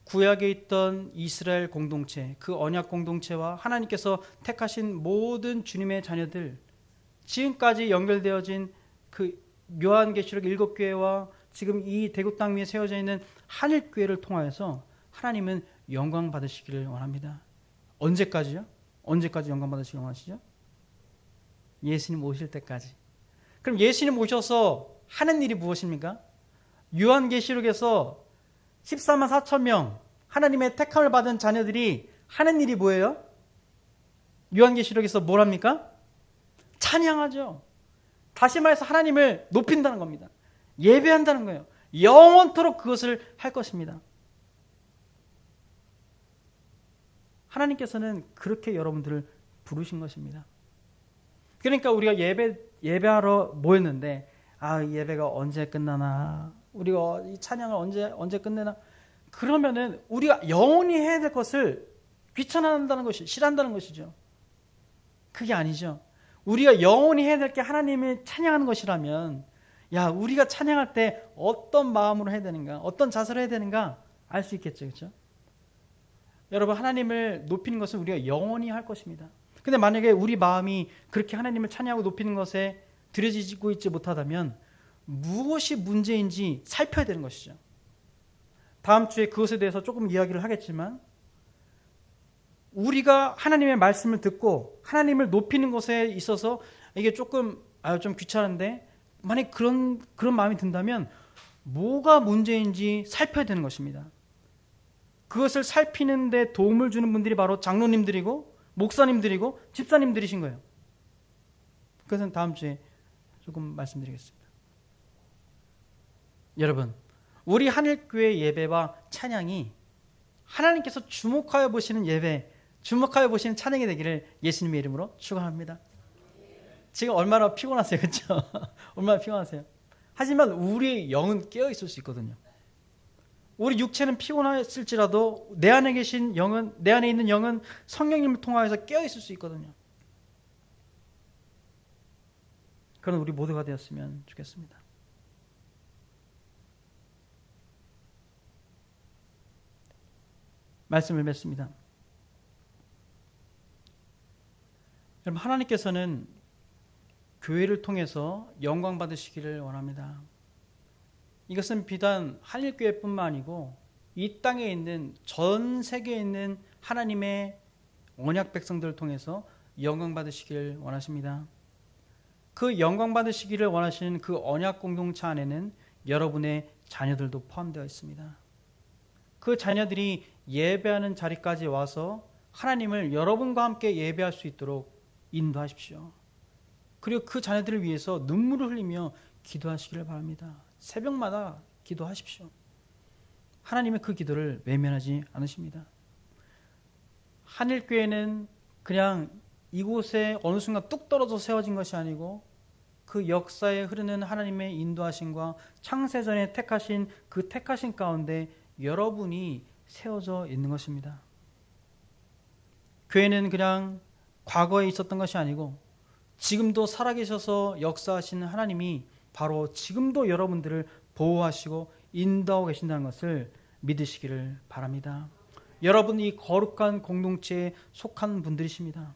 구약에 있던 이스라엘 공동체, 그 언약 공동체와 하나님께서 택하신 모든 주님의 자녀들, 지금까지 연결되어진 그 요한계시록 7교회와 지금 이 대구 땅 위에 세워져 있는 하늘교회를 통하여서 하나님은 영광 받으시기를 원합니다. 언제까지요? 언제까지 영광 받으시기를 원하시죠? 예수님 오실 때까지. 그럼 예수님 오셔서 하는 일이 무엇입니까? 요한계시록에서 14만 4천 명 하나님의 택함을 받은 자녀들이 하는 일이 뭐예요? 요한계시록에서 뭘 합니까? 찬양하죠. 다시 말해서 하나님을 높인다는 겁니다. 예배한다는 거예요. 영원토록 그것을 할 것입니다. 하나님께서는 그렇게 여러분들을 부르신 것입니다. 그러니까 우리가 예배하러 모였는데 이 예배가 언제 끝나나, 우리가 이 찬양을 언제 끝내나, 그러면은 우리가 영원히 해야 될 것을 귀찮아한다는 것이, 싫어한다는 것이죠. 그게 아니죠. 우리가 영원히 해야 될 게 하나님을 찬양하는 것이라면, 야, 우리가 찬양할 때 어떤 마음으로 해야 되는가, 어떤 자세로 해야 되는가 알 수 있겠죠. 그렇죠? 여러분, 하나님을 높이는 것은 우리가 영원히 할 것입니다. 근데 만약에 우리 마음이 그렇게 하나님을 찬양하고 높이는 것에 들여지고 있지 못하다면 무엇이 문제인지 살펴야 되는 것이죠. 다음 주에 그것에 대해서 조금 이야기를 하겠지만, 우리가 하나님의 말씀을 듣고 하나님을 높이는 것에 있어서 이게 조금 좀 귀찮은데, 만약 그런 마음이 든다면 뭐가 문제인지 살펴야 되는 것입니다. 그것을 살피는 데 도움을 주는 분들이 바로 장로님들이고 목사님들이고 집사님들이신 거예요. 그것은 다음 주에 조금 말씀드리겠습니다. 여러분, 우리 하늘교회 예배와 찬양이 하나님께서 주목하여 보시는 예배, 주목하여 보시는 찬양이 되기를 예수님의 이름으로 축원합니다. 지금 얼마나 피곤하세요, 그렇죠? 얼마나 피곤하세요. 하지만 우리의 영은 깨어 있을 수 있거든요. 우리 육체는 피곤했을지라도 내 안에 계신 영은, 내 안에 있는 영은 성령님을 통하여서 깨어 있을 수 있거든요. 그런 우리 모두가 되었으면 좋겠습니다. 말씀을 맺습니다. 여러분, 하나님께서는 교회를 통해서 영광 받으시기를 원합니다. 이것은 비단 한일교회뿐만 아니고 이 땅에 있는 전 세계에 있는 하나님의 언약 백성들을 통해서 영광 받으시기를 원하십니다. 그 영광 받으시기를 원하시는 그 언약 공동체 안에는 여러분의 자녀들도 포함되어 있습니다. 그 자녀들이 예배하는 자리까지 와서 하나님을 여러분과 함께 예배할 수 있도록 인도하십시오. 그리고 그 자녀들을 위해서 눈물을 흘리며 기도하시기를 바랍니다. 새벽마다 기도하십시오. 하나님의 그 기도를 외면하지 않으십니다. 한일교회는 그냥 이곳에 어느 순간 뚝 떨어져 세워진 것이 아니고 그 역사에 흐르는 하나님의 인도하심과 창세전에 택하신 그 택하신 가운데 여러분이 세워져 있는 것입니다. 교회는 그냥 과거에 있었던 것이 아니고 지금도 살아계셔서 역사하시는 하나님이 바로 지금도 여러분들을 보호하시고 인도하고 계신다는 것을 믿으시기를 바랍니다. 여러분, 이 거룩한 공동체에 속한 분들이십니다.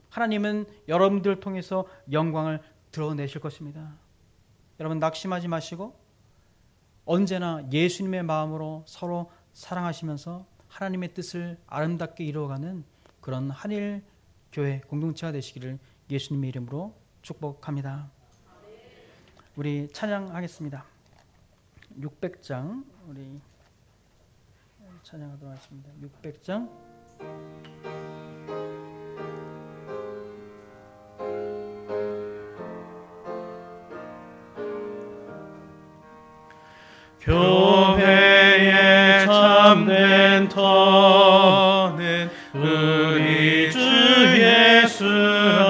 하나님은 여러분들을 통해서 영광을 드러내실 것입니다. 여러분, 낙심하지 마시고 언제나 예수님의 마음으로 서로 사랑하시면서 하나님의 뜻을 아름답게 이루어가는 그런 한일 교회 공동체가 되시기를 예수님의 이름으로 축복합니다. 우리 찬양하겠습니다. 600장 우리 찬양하도록 하겠습니다. 600장 교회의 참된 터는 우리 주 예수라.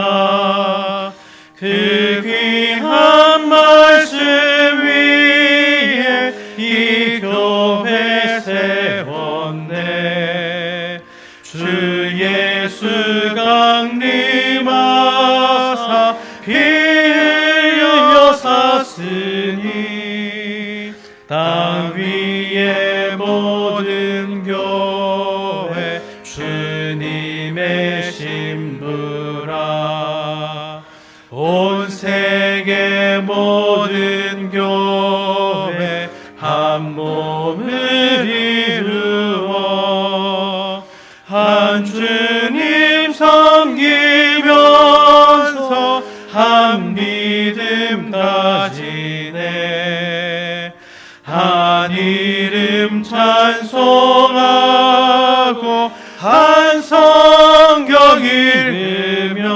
그 귀한 말씀 위에 이 교회 세웠네. 주 예수 강림하사 피 흘려 샀으니 땅 위의 모든 교회 주님의 신부라. 온 세계 모든 교회 한 몸을 이루어 한 주님 섬기면서 한 믿음 가지네. 한 이름 찬송하고 한 성경 읽으며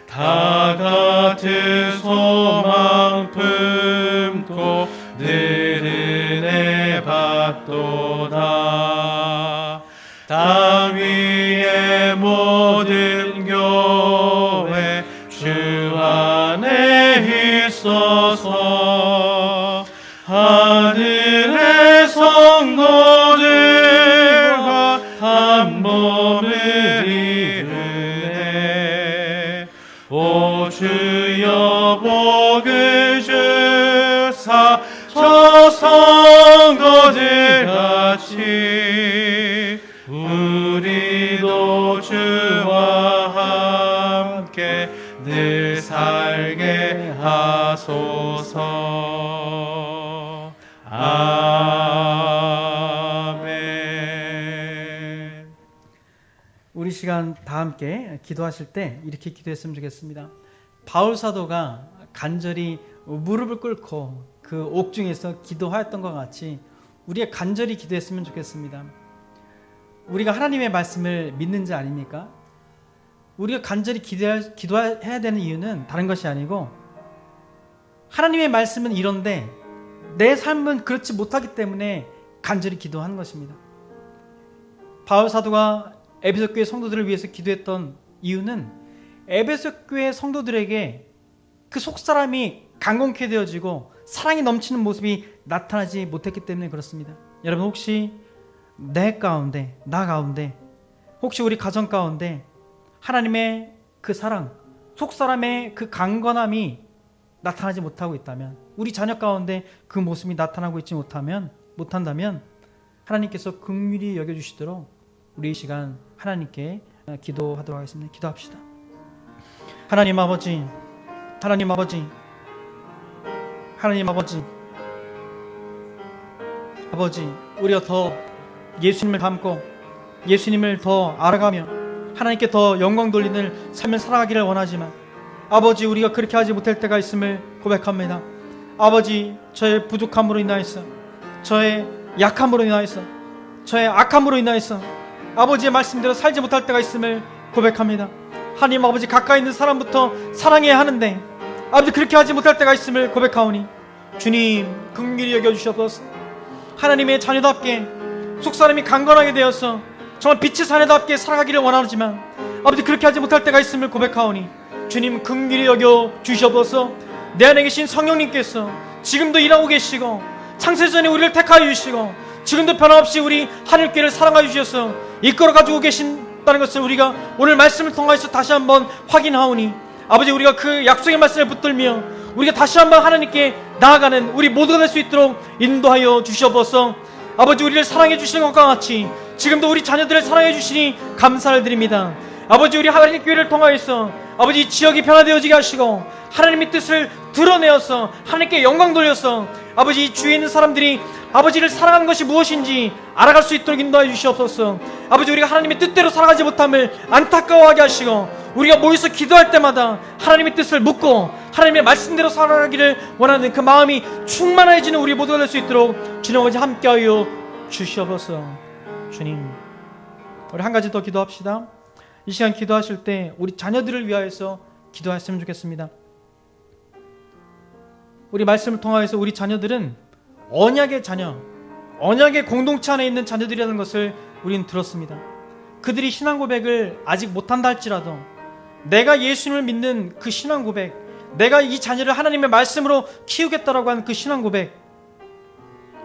다 같은 소망 품고 늘 은혜 받도다. 땅 위의 모든 교회 주 안에 있어서 하늘의 성도들과 한 몸을 이루네. 주여 복을 주사 저 성도들 같이 우리도 주와 함께 늘 살게 하소서. 아멘. 우리 시간 다 함께 기도하실 때 이렇게 기도했으면 좋겠습니다. 바울 사도가 간절히 무릎을 꿇고 그 옥중에서 기도하였던 것 같이 우리가 간절히 기도했으면 좋겠습니다. 우리가 하나님의 말씀을 믿는 자 아닙니까? 우리가 간절히 기도해야 되는 이유는 다른 것이 아니고 하나님의 말씀은 이런데 내 삶은 그렇지 못하기 때문에 간절히 기도하는 것입니다. 바울 사도가 에베소 교회 성도들을 위해서 기도했던 이유는 에베소 교회 성도들에게 그 속사람이 강건케 되어지고 사랑이 넘치는 모습이 나타나지 못했기 때문에 그렇습니다. 여러분 혹시 내 가운데, 나 가운데, 혹시 우리 가정 가운데 하나님의 그 사랑, 속사람의 그 강건함이 나타나지 못하고 있다면, 우리 자녀 가운데 그 모습이 나타나고 있지 못한다면 하나님께서 긍휼히 여겨주시도록 우리 이 시간 하나님께 기도하도록 하겠습니다. 기도합시다. 하나님 아버지, 하나님 아버지, 하나님 아버지, 아버지, 우리가 더 예수님을 닮고 예수님을 더 알아가며 하나님께 더 영광 돌리는 삶을 살아가기를 원하지만 아버지, 우리가 그렇게 하지 못할 때가 있음을 고백합니다. 아버지, 저의 부족함으로 인하여서, 저의 약함으로 인하여서, 저의 악함으로 인하여서 아버지의 말씀대로 살지 못할 때가 있음을 고백합니다. 하나님 아버지, 가까이 있는 사람부터 사랑해야 하는데 아버지 그렇게 하지 못할 때가 있음을 고백하오니 주님 긍휼히 여겨주셔서 하나님의 자녀답게 속사람이 강건하게 되어서 정말 빛의 자녀답게 살아가기를 원하지만 아버지 그렇게 하지 못할 때가 있음을 고백하오니 주님 긍휼히 여겨주셔서 내 안에 계신 성령님께서 지금도 일하고 계시고 창세전에 우리를 택하여 주시고 지금도 변함없이 우리 하늘교회를 사랑하여 주셔서 이끌어가지고 계신다는 것을 우리가 오늘 말씀을 통해서 다시 한번 확인하오니 아버지, 우리가 그 약속의 말씀을 붙들며 우리가 다시 한번 하나님께 나아가는 우리 모두가 될 수 있도록 인도하여 주시옵소서. 아버지, 우리를 사랑해 주시는 것과 같이 지금도 우리 자녀들을 사랑해 주시니 감사를 드립니다. 아버지, 우리 하나님교회를 통하여서 아버지 지역이 변화되어지게 하시고 하나님의 뜻을 드러내어서 하나님께 영광 돌려서 아버지 주위에 있는 사람들이 아버지를 사랑하는 것이 무엇인지 알아갈 수 있도록 인도하여 주시옵소서. 아버지, 우리가 하나님의 뜻대로 살아가지 못함을 안타까워하게 하시고 우리가 모여서 기도할 때마다 하나님의 뜻을 묻고 하나님의 말씀대로 살아가기를 원하는 그 마음이 충만해지는 우리 모두가 될 수 있도록 주님 아버지 함께하여 주시옵소서. 주님, 우리 한 가지 더 기도합시다. 이 시간 기도하실 때 우리 자녀들을 위하여서 기도했으면 좋겠습니다. 우리 말씀을 통하여서 우리 자녀들은 언약의 자녀, 언약의 공동체 안에 있는 자녀들이라는 것을 우리는 들었습니다. 그들이 신앙 고백을 아직 못한다 할지라도 내가 예수님을 믿는 그 신앙 고백, 내가 이 자녀를 하나님의 말씀으로 키우겠다라고 하는 그 신앙 고백,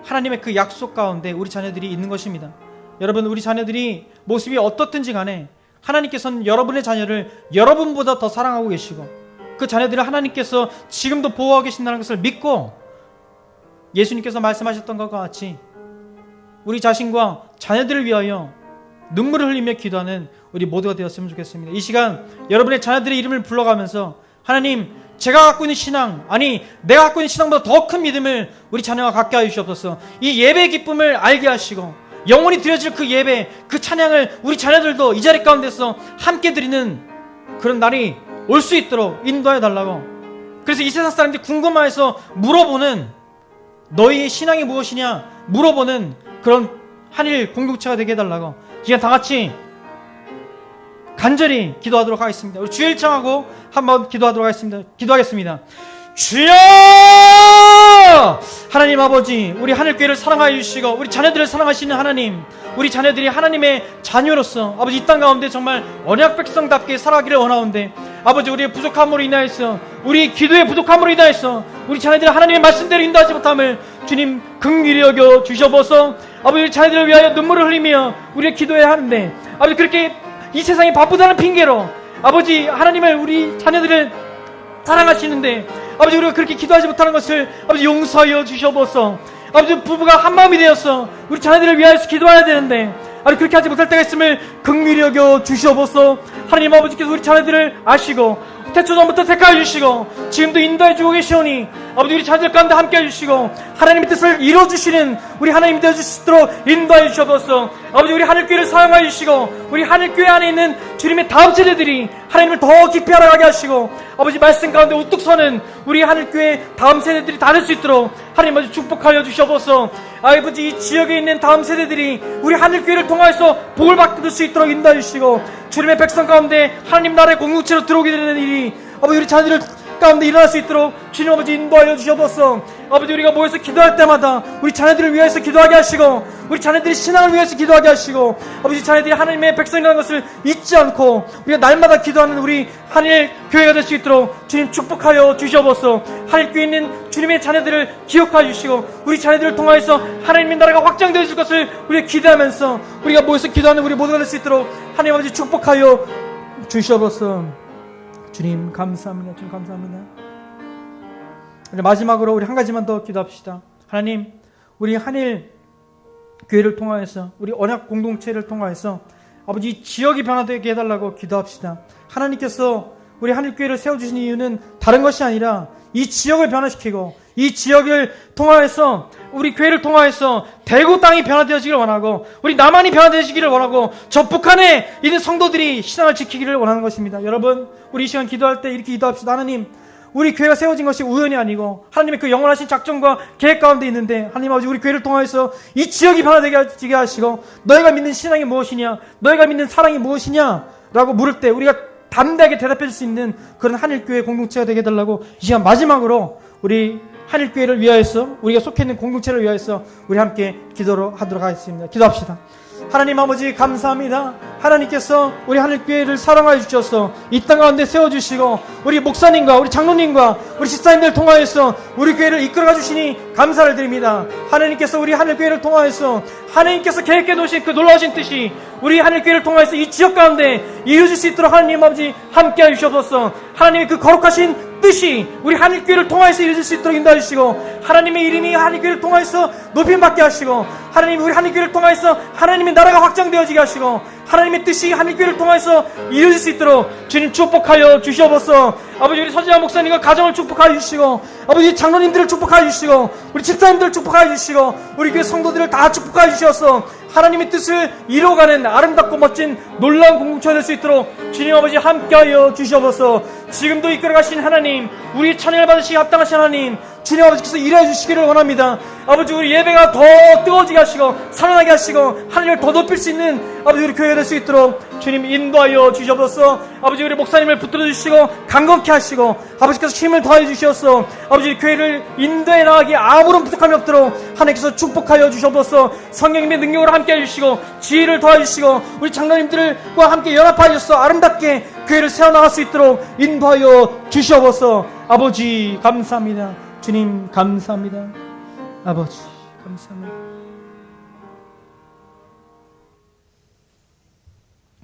하나님의 그 약속 가운데 우리 자녀들이 있는 것입니다. 여러분, 우리 자녀들이 모습이 어떻든지 간에 하나님께서는 여러분의 자녀를 여러분보다 더 사랑하고 계시고 그 자녀들을 하나님께서 지금도 보호하고 계신다는 것을 믿고 예수님께서 말씀하셨던 것과 같이 우리 자신과 자녀들을 위하여 눈물을 흘리며 기도하는 우리 모두가 되었으면 좋겠습니다. 이 시간 여러분의 자녀들의 이름을 불러가면서 하나님, 제가 갖고 있는 신앙, 아니 내가 갖고 있는 신앙보다 더 큰 믿음을 우리 자녀가 갖게 하여 주시옵소서. 이 예배의 기쁨을 알게 하시고 영원히 드려질 그 예배, 그 찬양을 우리 자녀들도 이 자리 가운데서 함께 드리는 그런 날이 올 수 있도록 인도해 달라고. 그래서 이 세상 사람들이 궁금해서 물어보는, 너희의 신앙이 무엇이냐 물어보는 그런 한일 공동체가 되게 해달라고. 지금 다 같이 간절히 기도하도록 하겠습니다. 우리 주일 청하고 한번 기도하도록 하겠습니다. 기도하겠습니다. 주여! 하나님 아버지, 우리 하늘교회를 사랑하여 주시고 우리 자녀들을 사랑하시는 하나님, 우리 자녀들이 하나님의 자녀로서 아버지 이 땅 가운데 정말 언약 백성답게 살아가기를 원하는데 아버지, 우리의 부족함으로 인하여서, 우리 기도의 부족함으로 인하여서 우리 자녀들이 하나님의 말씀대로 인도하지 못함을 주님 긍휼히 여겨 주셔서 아버지, 우리 자녀들을 위하여 눈물을 흘리며 우리의 기도해야 하는데 아버지, 그렇게 이 세상이 바쁘다는 핑계로 아버지 하나님을, 우리 자녀들을 사랑하시는데 아버지 우리가 그렇게 기도하지 못하는 것을 아버지 용서하여 주셔보소. 아버지 부부가 한 마음이 되어서 우리 자녀들을 위하여서 기도해야 되는데 아버지 그렇게 하지 못할 때가 있음을 긍휼히 여겨 주시옵소서. 하나님 아버지께서 우리 자녀들을 아시고 태초전부터 택하여 주시고 지금도 인도해 주고 계시오니 아버지 우리 자녀들 가운데 함께 해주시고 하나님의 뜻을 이루어주시는 우리 하나님이 되어주실 수 있도록 인도해 주시옵소서. 아버지 우리 하늘교회를 사용하여 주시고 우리 하늘교회 안에 있는 주님의 다음 세대들이 하나님을 더 깊이 알아가게 하시고 아버지 말씀 가운데 우뚝 서는 우리 하늘교회 다음 세대들이 다 될 수 있도록 하나님 아버지 축복하여 주시옵소서. 아버지 이 지역에 있는 다음 세대들이 우리 하늘교회를 통하여서 복을 받을 수 있도록 인도해 주시고 주님의 백성 가운데 하나님 나라의 공동체로 들어오게 되는 일이 아버지 우리 자녀들 가운데 일어날 수 있도록 주님 아버지 인도하여 주시옵소서. 아버지 우리가 모여서 기도할 때마다 우리 자녀들을 위해서 기도하게 하시고 우리 자녀들의 신앙을 위해서 기도하게 하시고 아버지 자녀들이 하나님의 백성이라는 것을 잊지 않고 우리가 날마다 기도하는 우리 하늘 교회가 될 수 있도록 주님 축복하여 주시옵소서. 하늘 교회에 있는 주님의 자녀들을 기억하여 주시고 우리 자녀들을 통하여서 하나님의 나라가 확장되어 줄 것을 우리가 기대하면서 우리가 모여서 기도하는 우리 모두가 될 수 있도록 하나님 아버지 축복하여 주시옵소서. 주님 감사합니다. 주님 감사합니다. 마지막으로 우리 한 가지만 더 기도합시다. 하나님 우리 한일 교회를 통하여서 우리 언약 공동체를 통하여서 아버지 이 지역이 변화되게 해달라고 기도합시다. 하나님께서 우리 한일교회를 세워주신 이유는 다른 것이 아니라 이 지역을 변화시키고 이 지역을 통하여서 우리 교회를 통하여서 대구 땅이 변화되어지기를 원하고 우리 남한이 변화되어지기를 원하고 저 북한에 있는 성도들이 신앙을 지키기를 원하는 것입니다. 여러분 우리 이 시간 기도할 때 이렇게 기도합시다. 하나님 우리 교회가 세워진 것이 우연이 아니고 하나님의 그 영원하신 작정과 계획 가운데 있는데 하나님 아버지 우리 교회를 통하여서 이 지역이 변화되게 하시고 너희가 믿는 신앙이 무엇이냐 너희가 믿는 사랑이 무엇이냐 라고 물을 때 우리가 담대하게 대답해 줄 수 있는 그런 한일교회 공동체가 되게 해달라고 이 시간 마지막으로 우리 한일교회를 위하여서 우리가 속해 있는 공동체를 위하여서 우리 함께 기도를 하도록 하겠습니다. 기도합시다. 하나님 아버지 감사합니다. 하나님께서 우리 하늘교회를 사랑하여 주셔서 이 땅 가운데 세워주시고 우리 목사님과 우리 장로님과 우리 집사님들 통하여서 우리 교회를 이끌어가 주시니 감사를 드립니다. 하나님께서 우리 하늘교회를 통하여서 하나님께서 계획해 놓으신 그 놀라우신 뜻이 우리 하늘교회를 통하여서 이 지역 가운데 이루어질 수 있도록 하나님 아버지 함께하여 주셔서 하나님의 그 거룩하신 뜻이 우리 하늘교회를 통하여서 이루어질 수 있도록 인도해 주시고 하나님의 이름이 하늘교회를 통하여서 높임받게 하시고 하나님 우리 하늘교회를 통하여서 하나님의 나라가 확장되어지게 하시고 하나님의 뜻이 하늘교회를 통해서 이루어질 수 있도록 주님 축복하여 주시옵소서. 아버지 우리 서지아 목사님과 가정을 축복하여 주시고 아버지 장로님들을 축복하여 주시고 우리 집사님들을 축복하여 주시고 우리 교회 성도들을 다 축복하여 주셔서 하나님의 뜻을 이루어가는 아름답고 멋진 놀라운 공동체가 될 수 있도록 주님 아버지 함께하여 주시옵소서. 지금도 이끌어가신 하나님 우리 찬양을 받으시기 합당하신 하나님 주님 아버지께서 일해 주시기를 원합니다. 아버지 우리 예배가 더 뜨거워지게 하시고 살아나게 하시고 하나님을 더 높일 수 있는 아버지 우리 교회가 될 수 있도록 주님 인도하여 주시옵소서. 아버지 우리 목사님을 붙들어 주시고 강건케 하시고 아버지께서 힘을 더해 주시옵소서. 아버지 교회를 인도해 나가기에 아무런 부족함이 없도록 하나님께서 축복하여 주시옵소서. 성령님의 능력으로 함께 해주시고 지혜를 더해 주시고 우리 장로님들과 함께 연합하여 주셔서 아름답게 교회를 세워나갈 수 있도록 인도하여 주시옵소서. 아버지 감사합니다. 주님 감사합니다. 아버지 감사합니다.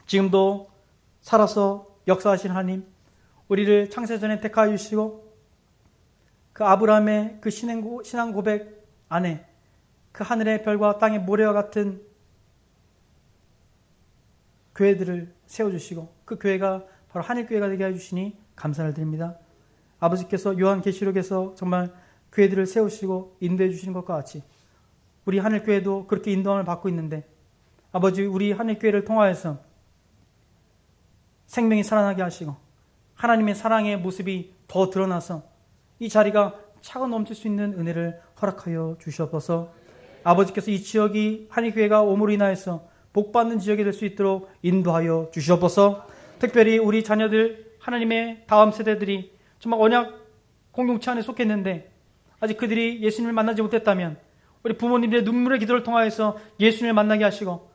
지금도 살아서 역사하신 하나님 우리를 창세전에 택하여 주시고 그 아브라함의 그 신앙 고백 안에 그 하늘의 별과 땅의 모래와 같은 교회들을 세워주시고 그 교회가 바로 하늘교회가 되게 해주시니 감사를 드립니다. 아버지께서 요한계시록에서 정말 교회들을 세우시고 인도해 주시는 것과 같이 우리 하늘교회도 그렇게 인도함을 받고 있는데 아버지 우리 하늘교회를 통하여서 생명이 살아나게 하시고 하나님의 사랑의 모습이 더 드러나서 이 자리가 차고 넘칠 수 있는 은혜를 허락하여 주시옵소서. 아버지께서 이 지역이 하늘교회가 오므로 인하여서 복받는 지역이 될 수 있도록 인도하여 주시옵소서. 특별히 우리 자녀들 하나님의 다음 세대들이 정말 언약 공동체 안에 속했는데 아직 그들이 예수님을 만나지 못했다면 우리 부모님들의 눈물의 기도를 통하여서 예수님을 만나게 하시고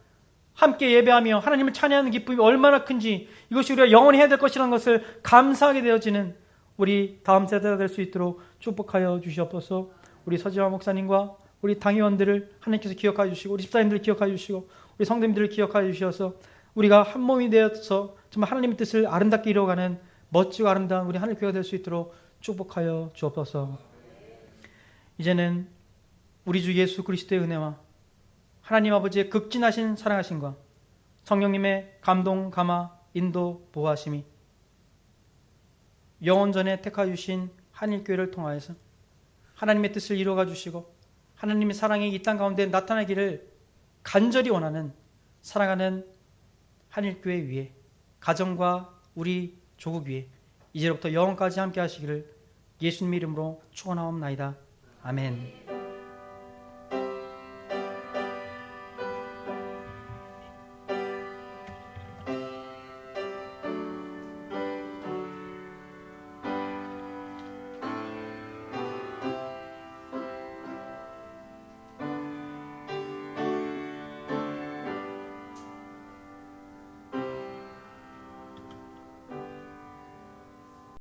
함께 예배하며 하나님을 찬양하는 기쁨이 얼마나 큰지 이것이 우리가 영원히 해야 될 것이라는 것을 감사하게 되어지는 우리 다음 세대가 될 수 있도록 축복하여 주시옵소서. 우리 서지화 목사님과 우리 당회원들을 하나님께서 기억하여 주시고 우리 집사님들을 기억하여 주시고 우리 성도님들을 기억하여 주셔서 우리가 한 몸이 되어서 정말 하나님의 뜻을 아름답게 이루어가는 멋지고 아름다운 우리 하늘교회가 될 수 있도록 축복하여 주옵소서. 이제는 우리 주 예수 그리스도의 은혜와 하나님 아버지의 극진하신 사랑하심과 성령님의 감동, 감화, 인도, 보호하심이 영원전에 택하여 주신 한일교회를 통하여서 하나님의 뜻을 이루어가 주시고 하나님의 사랑이 이 땅 가운데 나타나기를 간절히 원하는 사랑하는 한일교회 위에 가정과 우리 조국 위에 이제로부터 영원까지 함께 하시기를 예수님 이름으로 축원하옵나이다. 아멘.